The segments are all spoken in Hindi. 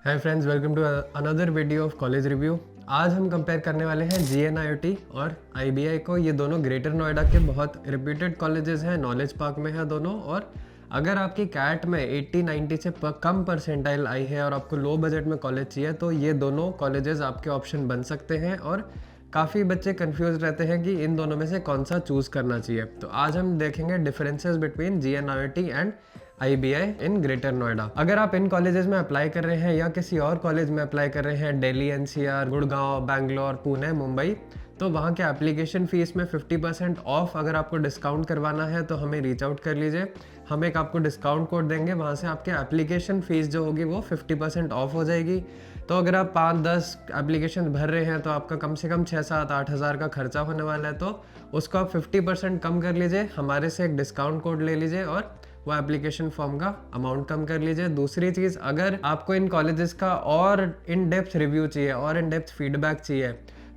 Hi friends, welcome to another video of college review. आज हम कंपेयर करने वाले हैं GNIOT और IBI को। ये दोनों ग्रेटर नोएडा के बहुत रिप्यूटेड कॉलेजेस हैं, नॉलेज पार्क में है दोनों। और अगर आपकी कैट में 80-90 से कम परसेंटाइल आई है और आपको लो बजट में कॉलेज चाहिए तो ये दोनों कॉलेजेस आपके ऑप्शन बन सकते हैं। और काफ़ी बच्चे कंफ्यूज रहते हैं कि इन दोनों में से कौन सा चूज़ करना चाहिए। तो आज हम देखेंगे differences between GNIOT and IBI in greater Noida. अगर आप इन कॉलेजेस में अप्लाई कर रहे हैं या किसी और कॉलेज में अप्लाई कर रहे हैं, दिल्ली, NCR, गुड़गांव, बैंगलोर, पुणे, मुंबई, तो वहाँ के एप्लीकेशन फ़ीस में 50% ऑफ अगर आपको डिस्काउंट करवाना है तो हमें रीच आउट कर लीजिए। हम एक आपको डिस्काउंट कोड देंगे, वहाँ से आपके एप्लीकेशन फ़ीस जो होगी वो 50% ऑफ हो जाएगी। तो अगर आप 5-10 एप्लीकेशन भर रहे हैं तो आपका कम से कम 6-7-8 हज़ार का खर्चा होने वाला है। तो उसको आप 50% कम कर लीजिए, हमारे से एक डिस्काउंट कोड ले लीजिए और वो एप्लीकेशन फॉर्म का अमाउंट कम कर लीजिए। दूसरी चीज़, अगर आपको इन कॉलेजेस का और इन डेप्थ रिव्यू चाहिए और इन डेप्थ फीडबैक चाहिए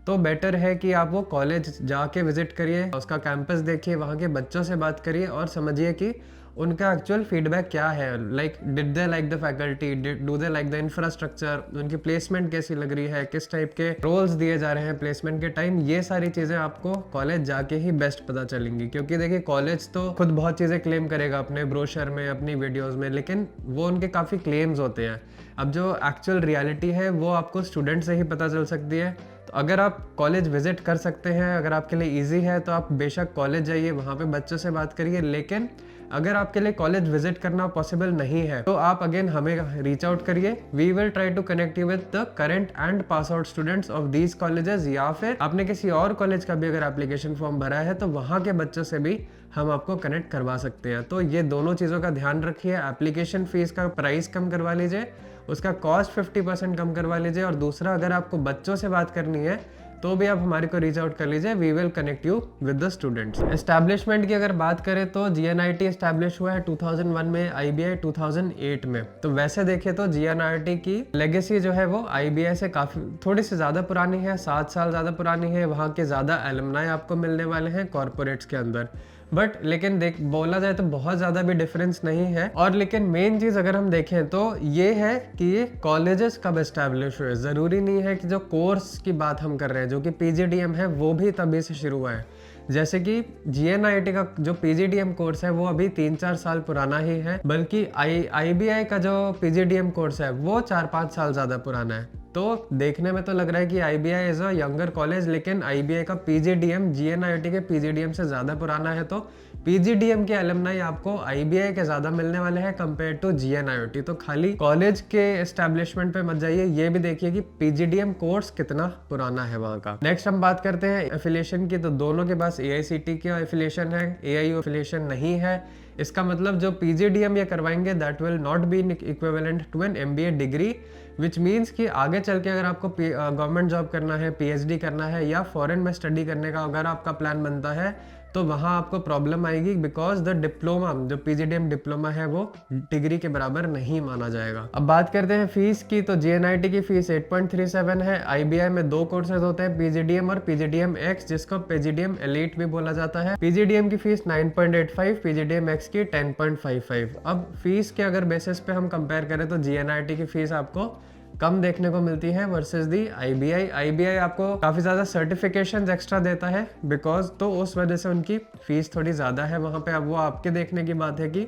तो बेटर है कि आप वो कॉलेज जाके विजिट करिए, उसका कैंपस देखिए, वहाँ के बच्चों से बात करिए और समझिए कि उनका एक्चुअल फीडबैक क्या है। Like did they like the faculty, do they like the infrastructure, उनकी प्लेसमेंट कैसी लग रही है, किस टाइप के रोल्स दिए जा रहे हैं प्लेसमेंट के टाइम। ये सारी चीज़ें आपको कॉलेज जाके ही बेस्ट पता चलेंगी। क्योंकि देखिए, कॉलेज तो खुद बहुत चीज़ें क्लेम करेगा अपने ब्रोशर में, अपनी वीडियोज़ में, लेकिन वो उनके काफ़ी क्लेम्स होते हैं। अब जो एक्चुअल रियलिटी है वो आपको स्टूडेंट से ही पता चल सकती है। तो अगर आप कॉलेज विजिट कर सकते हैं, अगर आपके लिए इजी है तो आप बेशक कॉलेज जाइए, वहाँ पे बच्चों से बात करिए। लेकिन अगर आपके लिए कॉलेज विजिट करना पॉसिबल नहीं है तो आप अगेन हमें रीच आउट करिए। We will try to connect you with the current and pass out students of these colleges, या फिर आपने किसी और कॉलेज का भी अगर एप्लीकेशन फॉर्म भरा है तो वहाँ के बच्चों से भी हम आपको कनेक्ट करवा सकते हैं। तो ये दोनों चीज़ों का ध्यान रखिए। एप्लीकेशन फीस का प्राइस कम करवा लीजिए, उसका कॉस्ट 50% कम करवा लीजिए। और दूसरा, अगर आपको बच्चों से बात करनी है तो भी आप हमारे को रीच आउट कर लीजिए। We will connect you with the students. Establishment की अगर बात करें तो GNIT एस्टैब्लिश हुआ है 2001 में, IBI 2008 में। तो वैसे देखें तो GNIT की लेगेसी जो है वो IBI से काफ़ी थोड़ी सी ज़्यादा पुरानी है, 7 साल ज़्यादा पुरानी है। वहाँ के ज़्यादा एलुमनाई आपको मिलने वाले हैं कॉर्पोरेट्स के अंदर। बट लेकिन बोला जाए तो बहुत ज़्यादा भी डिफरेंस नहीं है। और लेकिन मेन चीज़ अगर हम देखें तो ये है कि ये कॉलेजेस कब एस्टैब्लिश हुए। ज़रूरी नहीं है कि जो कोर्स की बात हम कर रहे हैं, जो कि PGDM है, वो भी तभी से शुरू हुआ है। जैसे कि GNIT का जो PGDM कोर्स है वो अभी 3-4 साल पुराना ही है, बल्कि IBI का जो PGDM कोर्स है वो 4-5 साल ज़्यादा पुराना है। तो देखने में तो लग रहा है कि IBI is a younger college, लेकिन IBI का PGDM GNIT के PGDM से ज़्यादा पुराना है। तो PGDM के एलुमनाई आपको IBI के ज़्यादा मिलने वाले हैं कंपेयर टू GNIT। तो खाली कॉलेज के एस्टैब्लिशमेंट पे मत जाइए, ये भी देखिए कि PGDM कोर्स कितना पुराना है वहाँ का। नेक्स्ट हम बात करते हैं एफिलिएशन की। तो दोनों के पास AICTE का एफिलिएशन है, AIU एफिलिएशन नहीं है। इसका मतलब जो PGDM ये करवाएंगे that will not be equivalent to an MBA degree, which means कि आगे चल के अगर आपको गवर्नमेंट जॉब करना है, PhD करना है या फॉरेन में स्टडी करने का अगर आपका प्लान बनता है तो वहाँ आपको प्रॉब्लम आएगी, बिकॉज द डिप्लोमा जो PGDM डिप्लोमा है वो डिग्री के बराबर नहीं माना जाएगा। अब बात करते हैं फीस की। तो GNIT की फीस 8.37 है। IBI में 2 कोर्सेज होते हैं, PGDM और PGDM X, जिसको PGDM Elite भी बोला जाता है। PGDM की फीस 9.85, PGDM X की 10.55। अब फीस के अगर बेसिस पे हम कंपेयर करें तो GNIT की फीस आपको कम देखने को मिलती है वर्सेस दी IBI आपको काफ़ी ज़्यादा सर्टिफिकेशंस एक्स्ट्रा देता है बिकॉज, तो उस वजह से उनकी फ़ीस थोड़ी ज़्यादा है वहाँ पे। अब वो आपके देखने की बात है कि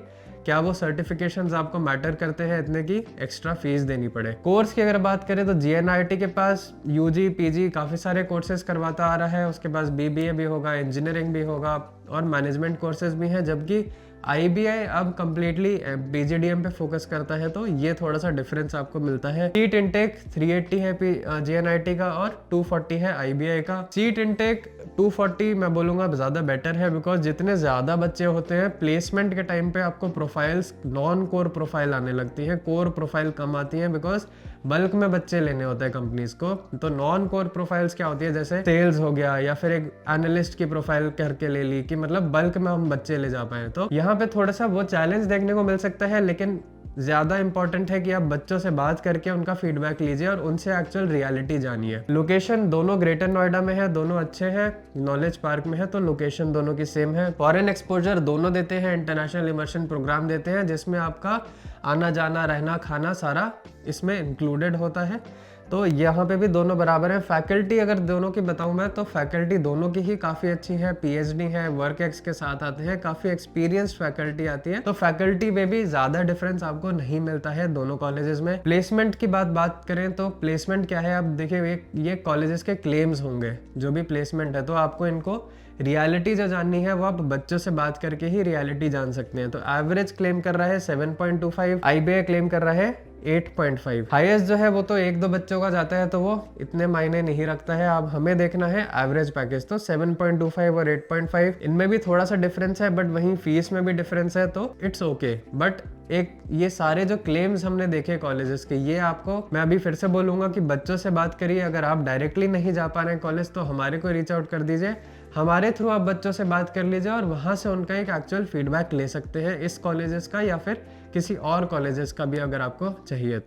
क्या वो सर्टिफिकेशंस आपको मैटर करते हैं इतने की एक्स्ट्रा फीस देनी पड़े। कोर्स की अगर बात करें तो GNIT के पास UG PG काफ़ी सारे कोर्सेज करवाता आ रहा है। उसके पास BBA भी होगा, इंजीनियरिंग भी होगा और मैनेजमेंट कोर्सेज भी हैं, जबकि IBI अब कम्प्लीटली PGDM पे फोकस करता है। तो ये थोड़ा सा डिफरेंस आपको मिलता है। सीट इनटेक 380 है GNIT का और 240 है IBI का। सीट इनटेक 240 मैं बोलूँगा ज़्यादा बेटर है, बिकॉज जितने ज़्यादा बच्चे होते हैं प्लेसमेंट के टाइम पे आपको प्रोफाइल्स नॉन कोर प्रोफाइल आने लगती है, कोर प्रोफाइल कम आती है, बिकॉज बल्क में बच्चे लेने होते हैं कंपनीज को। तो नॉन कोर प्रोफाइल्स क्या होती है, जैसे सेल्स हो गया या फिर एक एनालिस्ट की प्रोफाइल करके ले ली कि मतलब बल्क में हम बच्चे ले जा पाए। तो यहाँ पे थोड़ा सा वो चैलेंज देखने को मिल सकता है, लेकिन ज़्यादा इंपॉर्टेंट है कि आप बच्चों से बात करके उनका फीडबैक लीजिए और उनसे एक्चुअल रियलिटी जानिए। लोकेशन दोनों ग्रेटर नोएडा में है, दोनों अच्छे हैं, नॉलेज पार्क में है, तो लोकेशन दोनों की सेम है। फॉरेन एक्सपोजर दोनों देते हैं, इंटरनेशनल इमर्शन प्रोग्राम देते हैं जिसमें आपका आना जाना रहना खाना सारा इसमें इंक्लूडेड होता है। तो यहाँ पे भी दोनों बराबर हैं। फैकल्टी अगर दोनों की बताऊँ मैं तो फैकल्टी दोनों की ही काफ़ी अच्छी है, पीएचडी है, वर्क एक्स के साथ आते हैं, काफ़ी एक्सपीरियंस्ड फैकल्टी आती है। तो फैकल्टी में भी ज़्यादा डिफरेंस आपको नहीं मिलता है दोनों कॉलेजेस में। प्लेसमेंट की बात करें तो प्लेसमेंट क्या है, आप देखिए ये कॉलेजेस के क्लेम्स होंगे जो भी प्लेसमेंट है, तो आपको इनको रियलिटी जो जाननी है वो आप बच्चों से बात करके ही रियलिटी जान सकते हैं। तो एवरेज क्लेम कर रहा है 7.25, आईबीआई क्लेम कर रहा है 8.5। हाईएस्ट जो है वो तो 1-2 बच्चों का जाता है तो वो इतने मायने नहीं रखता है। अब हमें देखना है एवरेज पैकेज। तो 7.25 और 8.5 इनमें भी थोड़ा सा डिफरेंस है, बट वहीं फीस में भी डिफरेंस है, तो इट्स ओके। बट एक ये सारे जो क्लेम्स हमने देखे कॉलेजेस के, ये आपको मैं अभी फिर से बोलूंगा कि बच्चों से बात करिए। अगर आप डायरेक्टली नहीं जा पा रहे हैं कॉलेज तो हमारे को रीच आउट कर दीजिए, हमारे थ्रू आप बच्चों से बात कर लीजिए और वहाँ से उनका एक एक्चुअल फीडबैक ले सकते हैं इस कॉलेजेस का या फिर किसी और कॉलेजेस का भी अगर आपको चाहिए तो।